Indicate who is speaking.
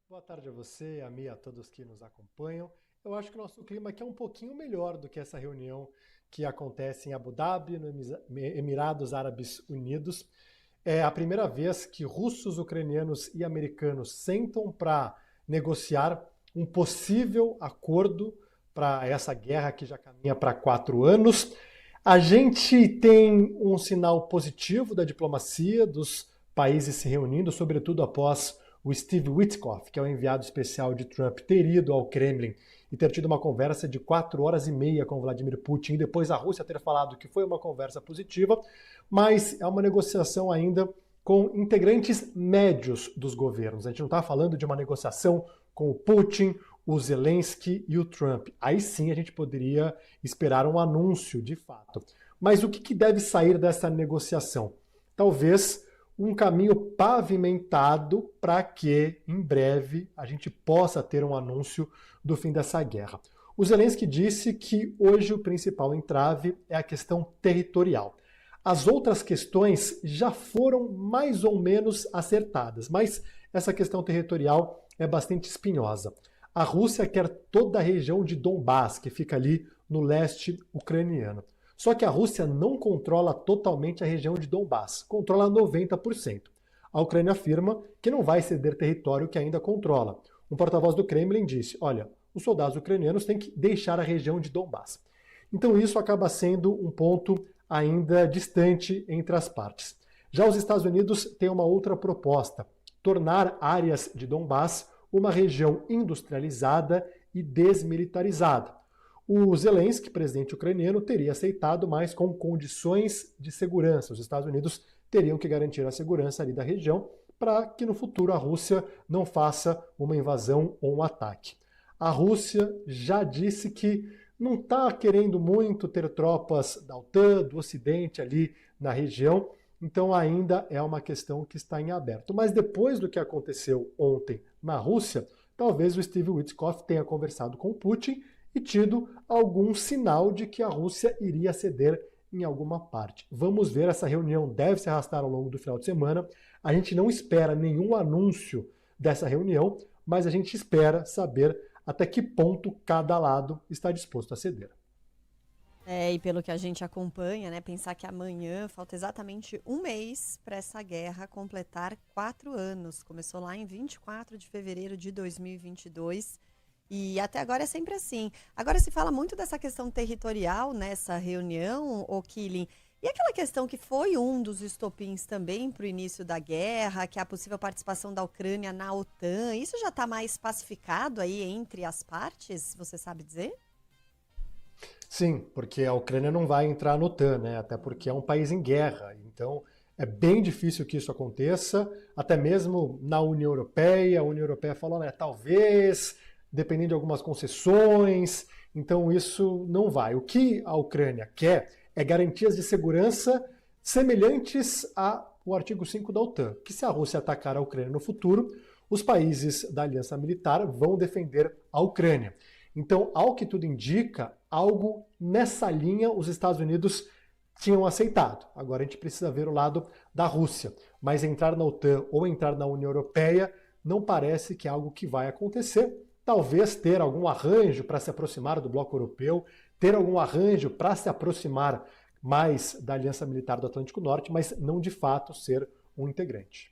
Speaker 1: Boa tarde a você, a mim e a todos que nos acompanham. Eu acho que o nosso clima aqui é um pouquinho melhor do que essa reunião que acontece em Abu Dhabi, no Emirados Árabes Unidos. É a primeira vez que russos, ucranianos e americanos sentam para negociar um possível acordo para essa guerra que já caminha para 4 anos. A gente tem um sinal positivo da diplomacia dos países se reunindo, sobretudo após o Steve Witkoff, que é o enviado especial de Trump, ter ido ao Kremlin e ter tido uma conversa de 4 horas e meia com Vladimir Putin, e depois a Rússia ter falado que foi uma conversa positiva, mas é uma negociação ainda com integrantes médios dos governos. A gente não está falando de uma negociação com o Putin, o Zelensky e o Trump. Aí sim a gente poderia esperar um anúncio de fato. Mas o que deve sair dessa negociação? Talvez um caminho pavimentado para que, em breve, a gente possa ter um anúncio do fim dessa guerra. O Zelensky disse que hoje o principal entrave é a questão territorial. As outras questões já foram mais ou menos acertadas, mas essa questão territorial é bastante espinhosa. A Rússia quer toda a região de Donbás, que fica ali no leste ucraniano. Só que a Rússia não controla totalmente a região de Donbás, controla 90%. A Ucrânia afirma que não vai ceder território que ainda controla. Um porta-voz do Kremlin disse, olha, os soldados ucranianos têm que deixar a região de Donbás. Então isso acaba sendo um ponto ainda distante entre as partes. Já os Estados Unidos têm uma outra proposta, tornar áreas de Donbás uma região industrializada e desmilitarizada. O Zelensky, presidente ucraniano, teria aceitado, mas com condições de segurança. Os Estados Unidos teriam que garantir a segurança ali da região para que no futuro a Rússia não faça uma invasão ou um ataque. A Rússia já disse que não está querendo muito ter tropas da OTAN, do Ocidente ali na região, então ainda é uma questão que está em aberto. Mas depois do que aconteceu ontem na Rússia, talvez o Steve Witkoff tenha conversado com o Putin e tido algum sinal de que a Rússia iria ceder em alguma parte. Vamos ver, essa reunião deve se arrastar ao longo do final de semana. A gente não espera nenhum anúncio dessa reunião, mas a gente espera saber até que ponto cada lado está disposto a ceder.
Speaker 2: E pelo que a gente acompanha, né, pensar que amanhã falta exatamente um mês para essa guerra completar 4 anos. Começou lá em 24 de fevereiro de 2022 e até agora é sempre assim. Agora se fala muito dessa questão territorial nessa reunião, o Killing. E aquela questão que foi um dos estopins também para o início da guerra, que é a possível participação da Ucrânia na OTAN, isso já está mais pacificado aí entre as partes, você sabe dizer?
Speaker 1: Sim, porque a Ucrânia não vai entrar no OTAN, né? Até porque é um país em guerra. Então é bem difícil que isso aconteça, até mesmo na União Europeia. A União Europeia falou, né, talvez, dependendo de algumas concessões, então isso não vai. O que a Ucrânia quer é garantias de segurança semelhantes ao artigo 5 da OTAN, que se a Rússia atacar a Ucrânia no futuro, os países da aliança militar vão defender a Ucrânia. Então, ao que tudo indica, algo nessa linha os Estados Unidos tinham aceitado. Agora a gente precisa ver o lado da Rússia. Mas entrar na OTAN ou entrar na União Europeia não parece que é algo que vai acontecer. Talvez ter algum arranjo para se aproximar do bloco europeu, ter algum arranjo para se aproximar mais da Aliança Militar do Atlântico Norte, mas não de fato ser um integrante.